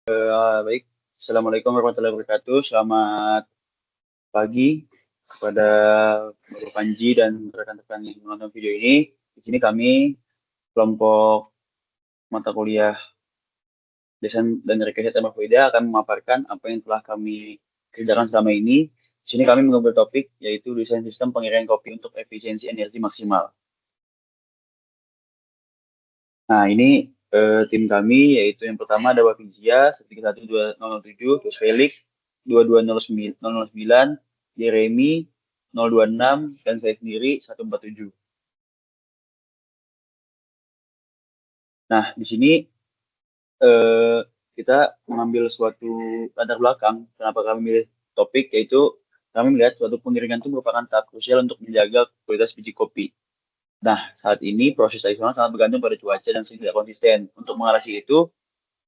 Baik, Assalamualaikum warahmatullahi wabarakatuh. Selamat pagi kepada Bapak Panji dan rekan-rekan yang menonton video ini. Di sini kami kelompok mata kuliah Desain dan Rekayasa Thermoformida akan memaparkan apa yang telah kami kerjakan selama ini. Di sini kami mengambil topik yaitu desain sistem pengirian kopi untuk efisiensi energi maksimal. Nah, ini tim kami yaitu yang pertama ada Wafizia 131207, terus Felix 2209, Jeremy 026, dan saya sendiri 147. Nah, di sini eh, kita mengambil suatu latar belakang kenapa kami milih topik, yaitu kami melihat suatu penggiringan itu merupakan tahap krusial untuk menjaga kualitas biji kopi. Nah, saat ini proses tradisional sangat bergantung pada cuaca dan sering tidak konsisten. Untuk mengatasi itu,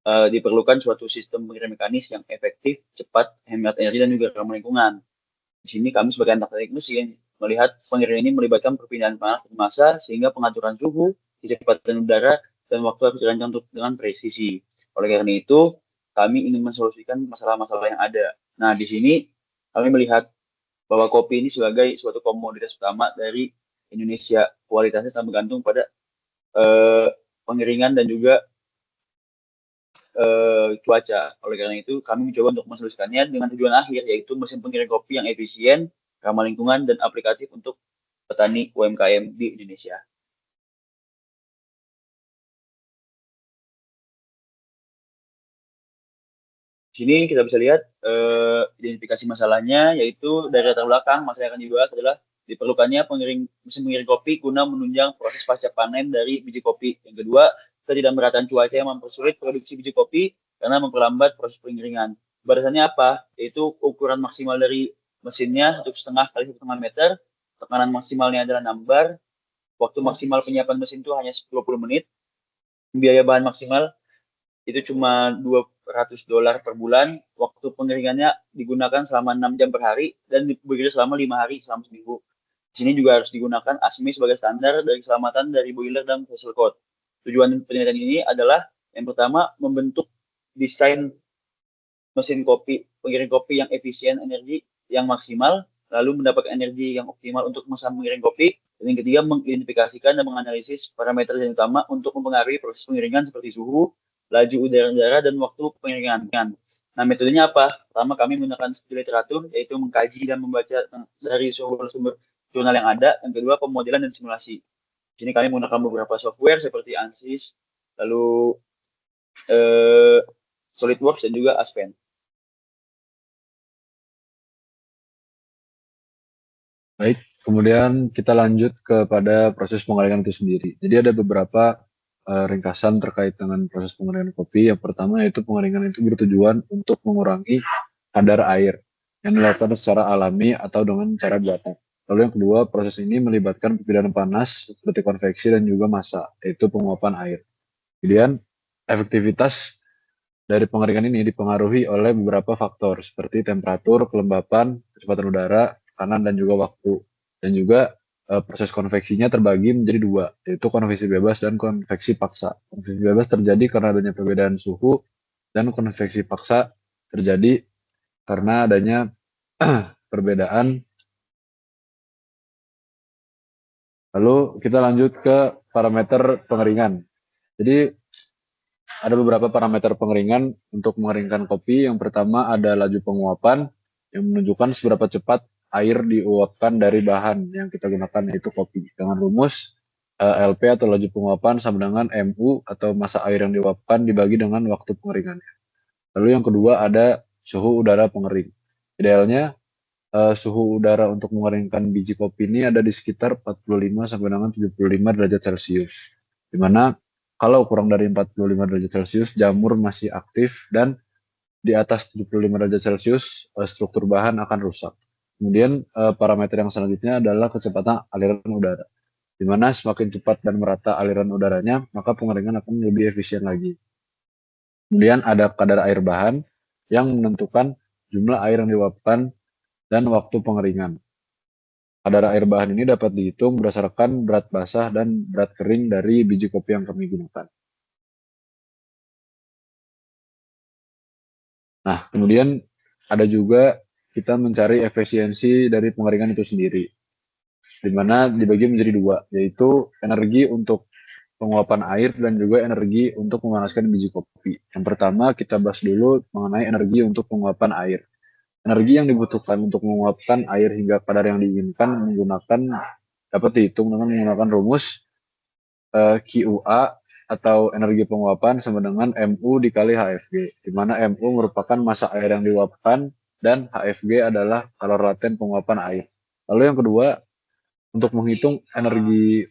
diperlukan suatu sistem pengirim mekanis yang efektif, cepat, hemat energi, dan juga ramah lingkungan. Di sini kami sebagai anak teknik mesin melihat pengiriman ini melibatkan perpindahan panas dan massa sehingga pengaturan suhu, kecepatan udara, dan waktu harus dirancang untuk dengan presisi. Oleh karena itu, kami ingin mensolusikan masalah-masalah yang ada. Nah, di sini kami melihat bahwa kopi ini sebagai suatu komoditas utama dari Indonesia. Kualitasnya sangat bergantung pada eh, pengiringan dan juga cuaca. Oleh karena itu, kami mencoba untuk mensolusikannya dengan tujuan akhir, yaitu mesin pengiring kopi yang efisien, ramah lingkungan, dan aplikatif untuk petani UMKM di Indonesia. Di sini kita bisa lihat identifikasi masalahnya, yaitu dari latar belakang masalah yang akan dibahas adalah diperlukannya mesin pengiring kopi guna menunjang proses pasca panen dari biji kopi. Yang kedua, ketidakmerataan cuaca yang mempersulit produksi biji kopi karena memperlambat proses pengiringan. Batasannya apa? Yaitu ukuran maksimal dari mesinnya 1,5 kali 1,5 meter, tekanan maksimalnya adalah 6 bar, waktu maksimal penyiapan mesin itu hanya 20 menit, biaya bahan maksimal itu cuma $200 per bulan. Waktu pengeringannya digunakan selama 6 jam per hari dan begitu selama 5 hari selama seminggu. Di sini juga harus digunakan ASME sebagai standar dari keselamatan dari boiler dan vessel code. Tujuan penelitian ini adalah yang pertama membentuk desain mesin kopi, pengiring kopi yang efisien energi yang maksimal, lalu mendapat energi yang optimal untuk mesin pengiring kopi. Dan yang ketiga, mengidentifikasikan dan menganalisis parameter yang utama untuk mempengaruhi proses pengiringan seperti suhu, laju udara, dan waktu pengiringan. Nah, metodenya apa? Pertama, kami menggunakan studi literatur, yaitu mengkaji dan membaca dari sumber-sumber jurnal yang ada. Yang kedua, pemodelan dan simulasi. Di sini kami menggunakan beberapa software seperti ANSYS, lalu eh, SolidWorks, dan juga Aspen. Baik, kemudian kita lanjut kepada proses pengeringan itu sendiri. Jadi ada beberapa ringkasan terkait dengan proses pengeringan kopi. Yang pertama yaitu pengeringan itu bertujuan untuk mengurangi kadar air yang dilakukan secara alami atau dengan cara buatan. Lalu yang kedua, proses ini melibatkan perpindahan panas seperti konveksi dan juga massa, yaitu penguapan air. Kemudian efektivitas dari pengeringan ini dipengaruhi oleh beberapa faktor seperti temperatur, kelembapan, kecepatan udara, tekanan, dan juga waktu. Dan juga proses konveksinya terbagi menjadi dua, yaitu konveksi bebas dan konveksi paksa. Konveksi bebas terjadi karena adanya perbedaan suhu, dan konveksi paksa terjadi karena adanya perbedaan. Lalu kita lanjut ke parameter pengeringan. Jadi ada beberapa parameter pengeringan untuk mengeringkan kopi. Yang pertama ada laju penguapan yang menunjukkan seberapa cepat air diuapkan dari bahan yang kita gunakan, yaitu kopi. Dengan rumus LP atau laju penguapan sama dengan MU atau massa air yang diuapkan dibagi dengan waktu pengeringannya. Lalu yang kedua ada suhu udara pengering. Idealnya suhu udara untuk mengeringkan biji kopi ini ada di sekitar 45 sampai dengan 75 derajat Celcius. Di mana kalau kurang dari 45 derajat Celcius, jamur masih aktif, dan di atas 75 derajat Celcius, struktur bahan akan rusak. Kemudian parameter yang selanjutnya adalah kecepatan aliran udara. Di mana semakin cepat dan merata aliran udaranya, maka pengeringan akan lebih efisien lagi. Kemudian ada kadar air bahan yang menentukan jumlah air yang diuapkan dan waktu pengeringan. Kadar air bahan ini dapat dihitung berdasarkan berat basah dan berat kering dari biji kopi yang kami gunakan. Nah, kemudian ada juga kita mencari efisiensi dari pengeringan itu sendiri, di mana dibagi menjadi dua, yaitu energi untuk penguapan air dan juga energi untuk memanaskan biji kopi. Yang pertama kita bahas dulu mengenai energi untuk penguapan air. Energi yang dibutuhkan untuk menguapkan air hingga kadar yang diinginkan dapat dihitung dengan menggunakan rumus QA atau energi penguapan sama dengan MU dikali HFG, di mana MU merupakan massa air yang diuapkan dan HFG adalah kalor laten penguapan air. Lalu yang kedua, untuk menghitung energi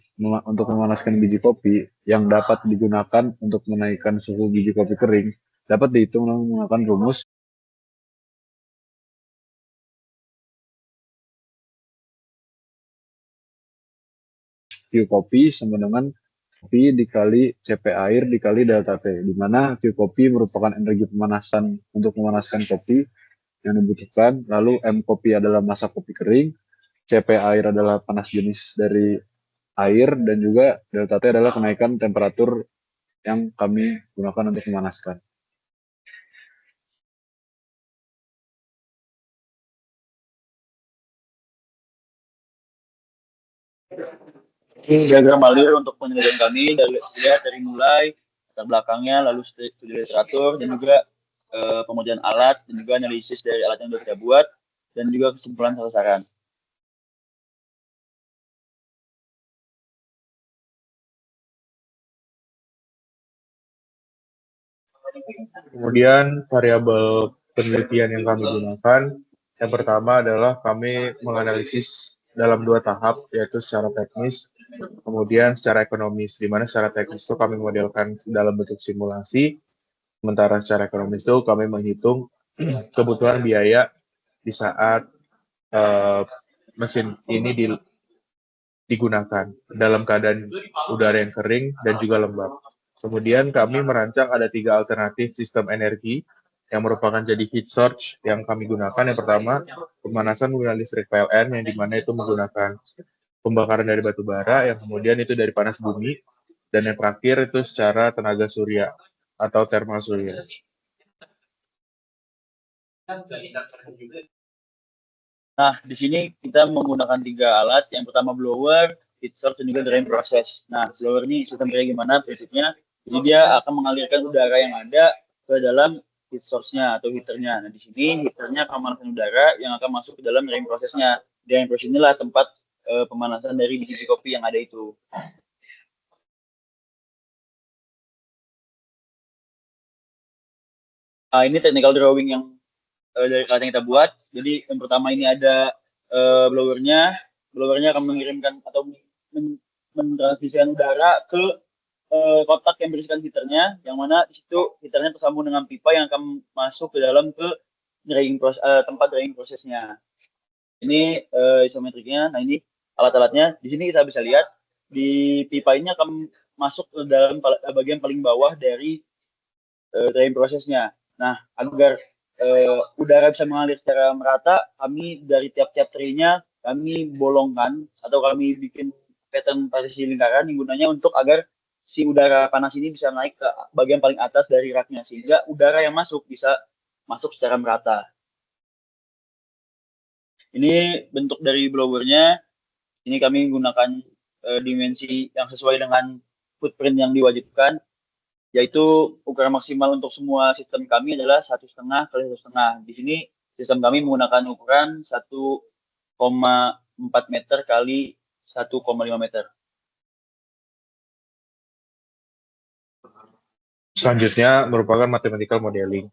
untuk memanaskan biji kopi yang dapat digunakan untuk menaikkan suhu biji kopi kering, dapat dihitung dengan menggunakan rumus Q kopi sama dengan kopi dikali CP air dikali delta T, di mana Q kopi merupakan energi pemanasan untuk memanaskan kopi yang dibutuhkan, lalu M kopi adalah massa kopi kering, CP air adalah panas jenis dari air, dan juga delta T adalah kenaikan temperatur yang kami gunakan untuk memanaskan. Ini diagram alir untuk penelitian kami dari mulai latar belakangnya, lalu studi literatur, dan juga pengujian alat, dan juga analisis dari alat yang sudah kita buat, dan juga kesimpulan sasaran. Kemudian variabel penelitian yang kami gunakan, yang pertama adalah kami menganalisis dalam dua tahap, yaitu secara teknis, kemudian secara ekonomis, di mana secara teknis itu kami modelkan dalam bentuk simulasi, sementara secara ekonomis itu kami menghitung kebutuhan biaya di saat mesin ini digunakan dalam keadaan udara yang kering dan juga lembab. Kemudian kami merancang ada 3 alternatif sistem energi yang merupakan jadi heat source yang kami gunakan. Yang pertama, pemanasan menggunakan listrik PLN yang dimana itu menggunakan pembakaran dari batu bara, yang kemudian itu dari panas bumi, dan yang terakhir itu secara tenaga surya atau thermal surya. Nah, di sini kita menggunakan 3 alat. Yang pertama blower, heat source, dan juga drain process. Nah, blower ini sistem kayak gimana prinsipnya? Jadi dia akan mengalirkan udara yang ada ke dalam heat source-nya atau heater-nya. Nah, di sini heater-nya akan memanaskan udara yang akan masuk ke dalam drain process-nya. Drain process inilah tempat pemanasan dari biji kopi yang ada itu. Ini technical drawing yang dari alat yang kita buat. Jadi yang pertama ini ada blowernya. Blowernya akan mengirimkan atau mentransmisikan udara ke kotak yang berisikan heaternya, yang mana di situ heaternya tersambung dengan pipa yang akan masuk ke dalam ke tempat drying prosesnya. Ini isometriknya. Nah, ini alat-alatnya. Di sini kita bisa lihat di pipa ini akan masuk ke dalam bagian paling bawah dari drying prosesnya. Nah, agar udara bisa mengalir secara merata, kami dari tiap-tiap tray-nya kami bolongkan atau kami bikin pattern partisi lingkaran yang gunanya untuk agar si udara panas ini bisa naik ke bagian paling atas dari raknya, sehingga udara yang masuk bisa masuk secara merata. Ini bentuk dari blowernya. Ini kami gunakan dimensi yang sesuai dengan footprint yang diwajibkan, yaitu ukuran maksimal untuk semua sistem kami adalah 1,5 kali 1,5. Di sini sistem kami menggunakan ukuran 1,4 meter kali 1,5 meter. Selanjutnya merupakan mathematical modeling.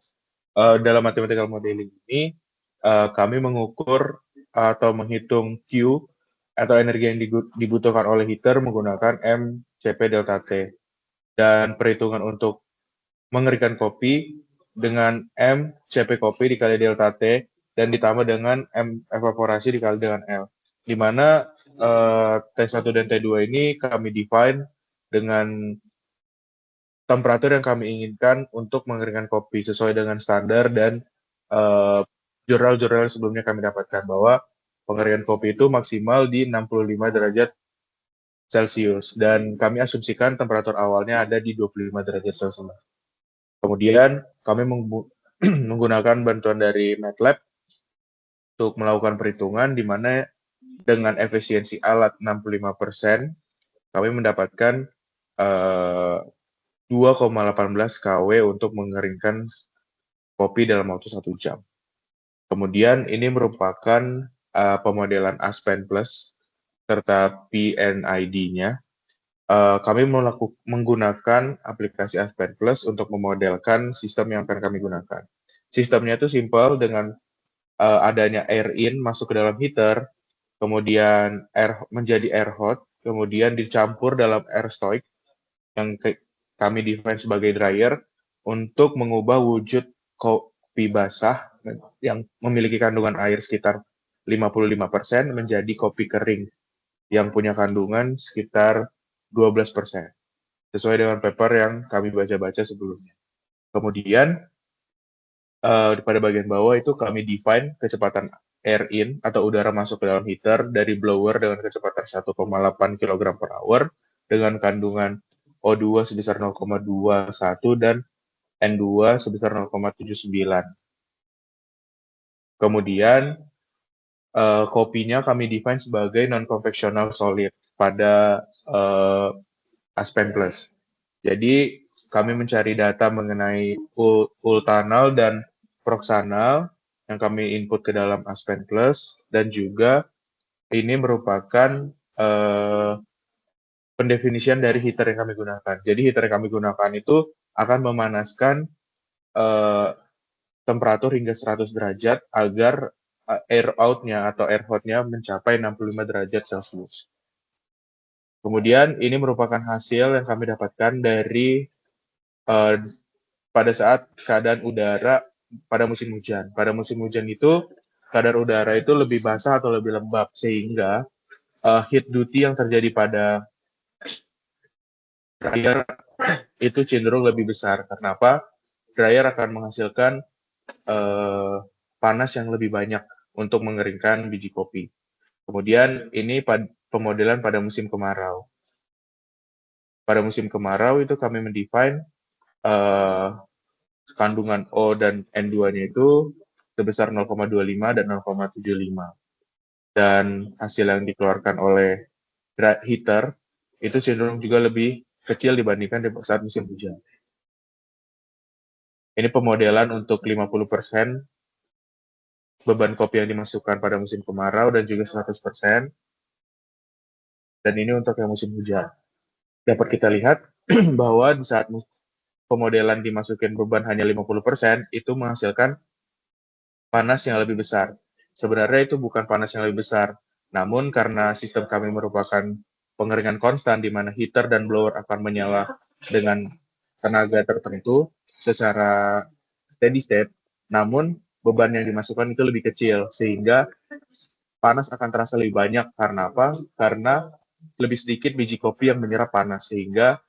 Dalam mathematical modeling ini, kami mengukur atau menghitung Q atau energi yang dibutuhkan oleh heater menggunakan M CP delta T. Dan perhitungan untuk mengeringkan kopi dengan M CP kopi dikali delta T dan ditambah dengan M evaporasi dikali dengan L. Di mana T1 dan T2 ini kami define dengan temperatur yang kami inginkan untuk mengeringkan kopi sesuai dengan standar dan jurnal-jurnal sebelumnya kami dapatkan bahwa pengeringan kopi itu maksimal di 65 derajat Celcius dan kami asumsikan temperatur awalnya ada di 25 derajat Celcius. Kemudian kami menggunakan bantuan dari MATLAB untuk melakukan perhitungan, di mana dengan efisiensi alat 65%, kami mendapatkan 2,18 kW untuk mengeringkan kopi dalam waktu 1 jam. Kemudian ini merupakan pemodelan Aspen Plus serta PNID-nya. Kami menggunakan aplikasi Aspen Plus untuk memodelkan sistem yang akan kami gunakan. Sistemnya itu simpel dengan adanya air in masuk ke dalam heater, kemudian menjadi air hot, kemudian dicampur dalam air stoik yang kami define sebagai dryer untuk mengubah wujud kopi basah yang memiliki kandungan air sekitar 55% menjadi kopi kering yang punya kandungan sekitar 12%, sesuai dengan paper yang kami baca-baca sebelumnya. Kemudian pada bagian bawah itu kami define kecepatan air in atau udara masuk ke dalam heater dari blower dengan kecepatan 1,8 kg per hour dengan kandungan O2 sebesar 0,21 dan N2 sebesar 0,79. Kemudian kopinya kami define sebagai non-convectional solid pada Aspen Plus. Jadi kami mencari data mengenai ultanal dan proksanal yang kami input ke dalam Aspen Plus, dan juga ini merupakan pendefinisian dari heater yang kami gunakan. Jadi heater yang kami gunakan itu akan memanaskan temperatur hingga 100 derajat agar air out-nya atau air hot-nya mencapai 65 derajat Celcius. Kemudian ini merupakan hasil yang kami dapatkan dari pada saat keadaan udara pada musim hujan. Pada musim hujan itu kadar udara itu lebih basah atau lebih lembab, sehingga heat duty yang terjadi pada dryer itu cenderung lebih besar. Kenapa? Dryer akan menghasilkan panas yang lebih banyak untuk mengeringkan biji kopi. Kemudian ini pemodelan pada musim kemarau. Pada musim kemarau itu kami mendefine kandungan O dan N2-nya itu sebesar 0,25 dan 0,75. Dan hasil yang dikeluarkan oleh heater itu cenderung juga lebih kecil dibandingkan di saat musim hujan. Ini pemodelan untuk 50% beban kopi yang dimasukkan pada musim kemarau dan juga 100%. Dan ini untuk yang musim hujan. Dapat kita lihat bahwa di saat pemodelan dimasukin beban hanya 50%, itu menghasilkan panas yang lebih besar. Sebenarnya itu bukan panas yang lebih besar, namun karena sistem kami merupakan pengeringan konstan di mana heater dan blower akan menyala dengan tenaga tertentu secara steady state, namun beban yang dimasukkan itu lebih kecil, sehingga panas akan terasa lebih banyak. Karena apa? Karena lebih sedikit biji kopi yang menyerap panas, sehingga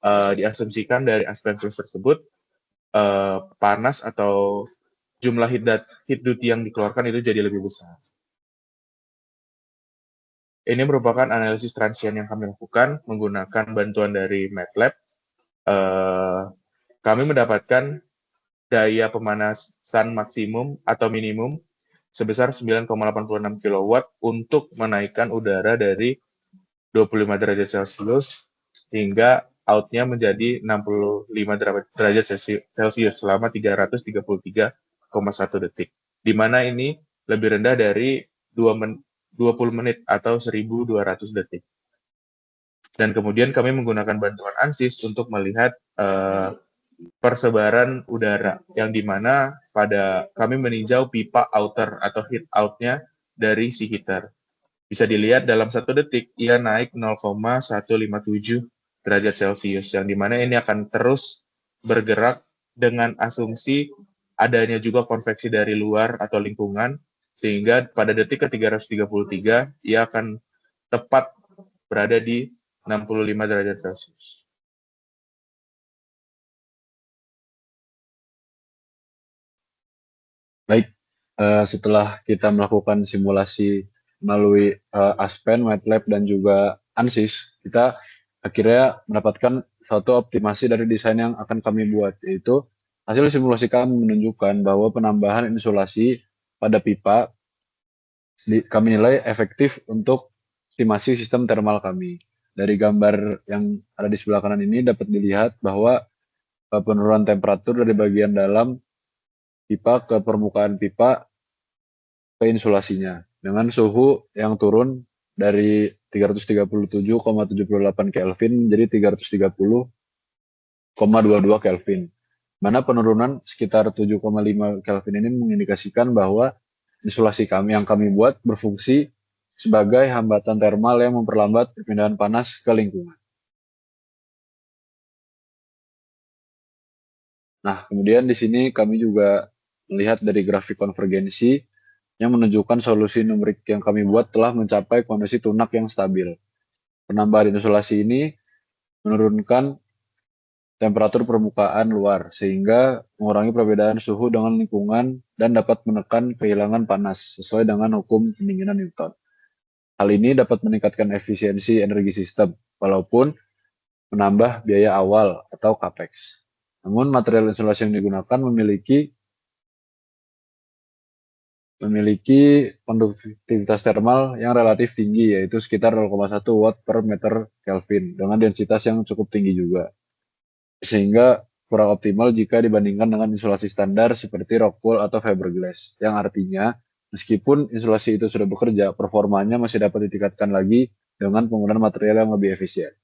diasumsikan dari Aspen Plus tersebut panas atau jumlah heat duty yang dikeluarkan itu jadi lebih besar. Ini merupakan analisis transient yang kami lakukan menggunakan bantuan dari MATLAB. Kami mendapatkan daya pemanasan maksimum atau minimum sebesar 9,86 kW untuk menaikkan udara dari 25 derajat Celcius hingga out-nya menjadi 65 derajat Celcius selama 333,1 detik. Di mana ini lebih rendah dari 20 menit atau 1.200 detik. Dan kemudian kami menggunakan bantuan ANSYS untuk melihat persebaran udara, yang dimana kami meninjau pipa outer atau heat out-nya dari si heater. Bisa dilihat dalam 1 detik, ia naik 0,157 derajat Celcius, yang dimana ini akan terus bergerak dengan asumsi adanya juga konveksi dari luar atau lingkungan, sehingga pada detik ke-333, ia akan tepat berada di 65 derajat Celcius. Baik, setelah kita melakukan simulasi melalui Aspen, MATLAB, dan juga ANSYS, kita akhirnya mendapatkan suatu optimasi dari desain yang akan kami buat, yaitu Hasil simulasi kami menunjukkan bahwa penambahan insulasi pada pipa kami nilai efektif untuk estimasi sistem thermal kami. Dari gambar yang ada di sebelah kanan ini dapat dilihat bahwa penurunan temperatur dari bagian dalam pipa ke permukaan pipa ke insulasinya dengan suhu yang turun dari 337,78 Kelvin menjadi 330,22 Kelvin. Mana penurunan sekitar 7,5 Kelvin ini mengindikasikan bahwa insulasi kami yang kami buat berfungsi sebagai hambatan termal yang memperlambat perpindahan panas ke lingkungan. Nah, kemudian di sini kami juga melihat dari grafik konvergensi yang menunjukkan solusi numerik yang kami buat telah mencapai kondisi tunak yang stabil. Penambahan insulasi ini menurunkan temperatur permukaan luar sehingga mengurangi perbedaan suhu dengan lingkungan dan dapat menekan kehilangan panas sesuai dengan hukum pendinginan Newton. Hal ini dapat meningkatkan efisiensi energi sistem walaupun menambah biaya awal atau capex. Namun material insulasi yang digunakan memiliki konduktivitas thermal yang relatif tinggi, yaitu sekitar 0,1 watt per meter Kelvin, dengan densitas yang cukup tinggi juga, sehingga kurang optimal jika dibandingkan dengan insulasi standar seperti rockwool atau fiberglass, yang artinya meskipun insulasi itu sudah bekerja, performanya masih dapat ditingkatkan lagi dengan penggunaan material yang lebih efisien.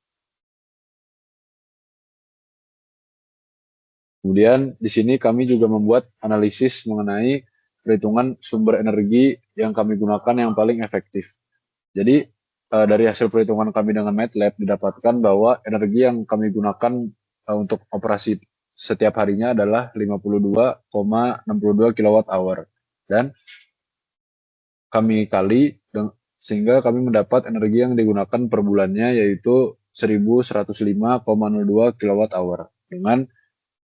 Kemudian di sini kami juga membuat analisis mengenai perhitungan sumber energi yang kami gunakan yang paling efektif. Jadi dari hasil perhitungan kami dengan MATLAB didapatkan bahwa energi yang kami gunakan untuk operasi setiap harinya adalah 52,62 kWh dan kami kali sehingga kami mendapat energi yang digunakan per bulannya yaitu 1105,02 kWh dengan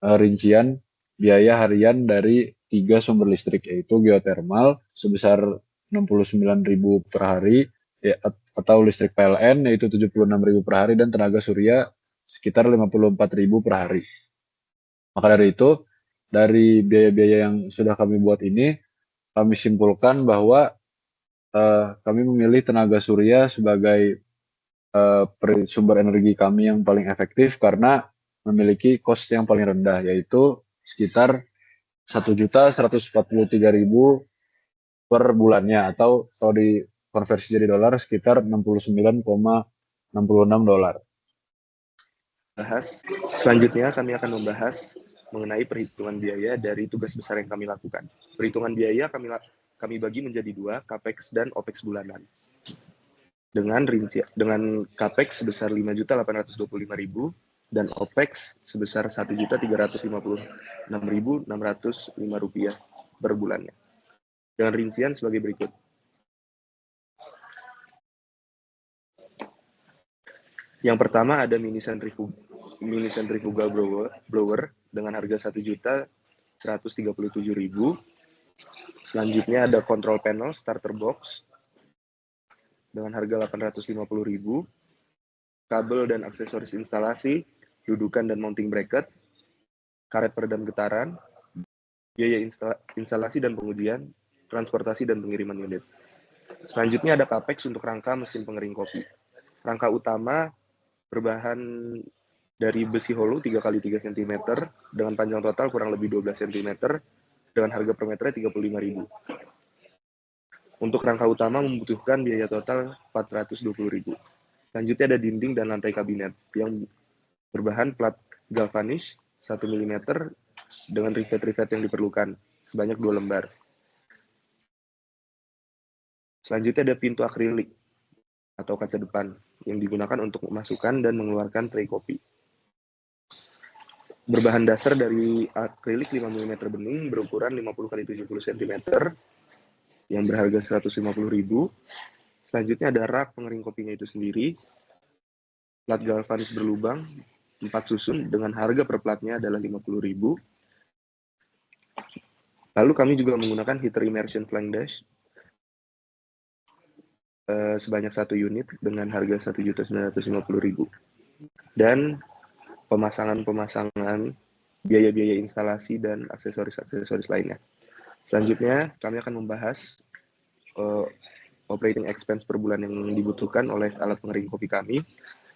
rincian biaya harian dari 3 sumber listrik yaitu geothermal sebesar 69.000 per hari atau listrik PLN yaitu 76.000 per hari dan tenaga surya sekitar 54.000 per hari. Maka dari itu, dari biaya-biaya yang sudah kami buat ini, kami simpulkan bahwa kami memilih tenaga surya sebagai sumber energi kami yang paling efektif karena memiliki cost yang paling rendah yaitu sekitar 1.143.000 per bulannya atau kalau dikonversi jadi dolar sekitar 69,66 dolar. Selanjutnya kami akan membahas mengenai perhitungan biaya dari tugas besar yang kami lakukan. Perhitungan biaya kami bagi menjadi dua, capex dan opex bulanan. Dengan capex sebesar 5.825.000 dan opex sebesar 1.356.605 rupiah per bulannya. Dengan rincian sebagai berikut. Yang pertama ada mini centrifugal blower dengan harga 1.137.000. Selanjutnya ada control panel starter box dengan harga 850.000. Kabel dan aksesoris instalasi, dudukan dan mounting bracket, karet peredam getaran, biaya instalasi dan pengujian, transportasi dan pengiriman unit. Selanjutnya ada capex untuk rangka mesin pengering kopi. Rangka utama berbahan dari besi holo 3x3 cm dengan panjang total kurang lebih 12 cm dengan harga per meternya 35.000. Untuk rangka utama membutuhkan biaya total 420.000. Selanjutnya ada dinding dan lantai kabinet yang berbahan plat galvanis 1 mm dengan rivet-rivet yang diperlukan sebanyak 2 lembar. Selanjutnya ada pintu akrilik atau kaca depan yang digunakan untuk memasukkan dan mengeluarkan tray kopi. Berbahan dasar dari akrilik 5 mm bening berukuran 50 x 70 cm yang berharga 150.000. Selanjutnya ada rak pengering kopinya itu sendiri. Plat galvanis berlubang 4 susun dengan harga per platnya adalah 50.000. Lalu kami juga menggunakan heater immersion flying dash sebanyak 1 unit dengan harga 1.950.000. Dan pemasangan biaya-biaya instalasi dan aksesoris-aksesoris lainnya. Selanjutnya, kami akan membahas operating expense per bulan yang dibutuhkan oleh alat pengering kopi kami.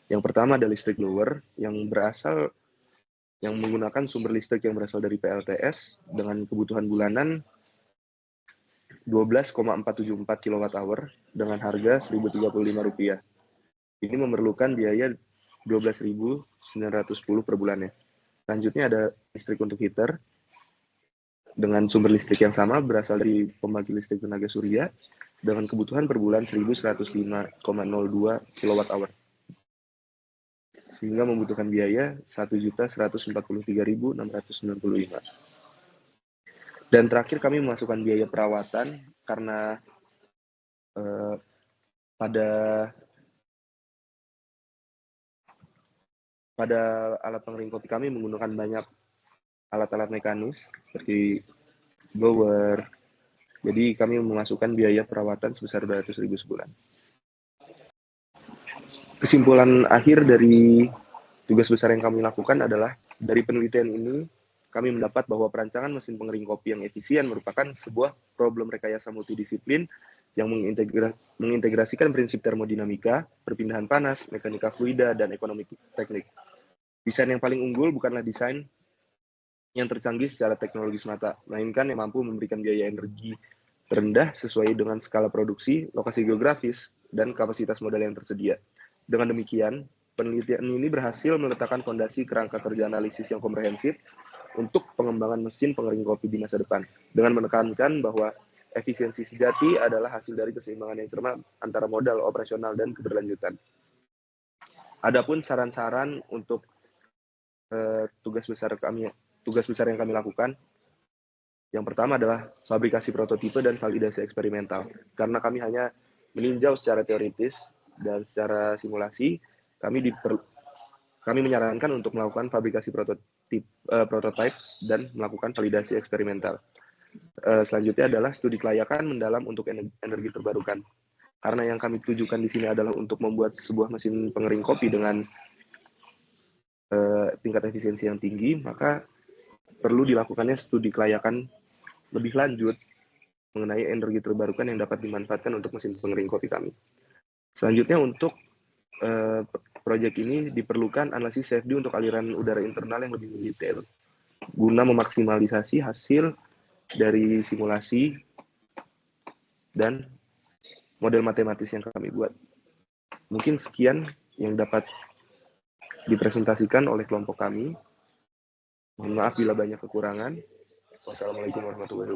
Yang pertama ada listrik blower yang menggunakan sumber listrik yang berasal dari PLTS dengan kebutuhan bulanan 12,474 kWh dengan harga Rp1.035. Ini memerlukan biaya 12.910 per bulannya. Selanjutnya ada listrik untuk heater dengan sumber listrik yang sama berasal dari pembangkit listrik tenaga surya dengan kebutuhan per bulan 1.105,02 kWh. Sehingga membutuhkan biaya 1.143.695. Dan terakhir kami memasukkan biaya perawatan karena pada alat pengering kopi kami menggunakan banyak alat-alat mekanis seperti blower. Jadi kami memasukkan biaya perawatan sebesar 200.000 sebulan. Kesimpulan akhir dari tugas besar yang kami lakukan adalah dari penelitian ini kami mendapat bahwa perancangan mesin pengering kopi yang efisien merupakan sebuah problem rekayasa multidisiplin yang mengintegrasikan prinsip termodinamika, perpindahan panas, mekanika fluida, dan ekonomi teknik. Desain yang paling unggul bukanlah desain yang tercanggih secara teknologi semata, melainkan yang mampu memberikan biaya energi terendah sesuai dengan skala produksi, lokasi geografis, dan kapasitas modal yang tersedia. Dengan demikian, penelitian ini berhasil meletakkan fondasi kerangka kerja analisis yang komprehensif untuk pengembangan mesin pengering kopi di masa depan, dengan menekankan bahwa efisiensi sejati adalah hasil dari keseimbangan yang cermat antara modal operasional dan keberlanjutan. Adapun saran-saran untuk tugas besar yang kami lakukan, yang pertama adalah fabrikasi prototipe dan validasi eksperimental. Karena kami hanya meninjau secara teoritis dan secara simulasi, kami menyarankan untuk melakukan fabrikasi prototipe dan melakukan validasi eksperimental. Selanjutnya adalah studi kelayakan mendalam untuk energi terbarukan. Karena yang kami tujukan di sini adalah untuk membuat sebuah mesin pengering kopi dengan tingkat efisiensi yang tinggi, maka perlu dilakukannya studi kelayakan lebih lanjut mengenai energi terbarukan yang dapat dimanfaatkan untuk mesin pengering kopi kami. Selanjutnya untuk proyek ini diperlukan analisis CFD untuk aliran udara internal yang lebih detail guna memaksimalisasi hasil dari simulasi dan model matematis yang kami buat. Mungkin sekian yang dapat dipresentasikan oleh kelompok kami. Mohon maaf bila banyak kekurangan. Wassalamualaikum warahmatullahi wabarakatuh.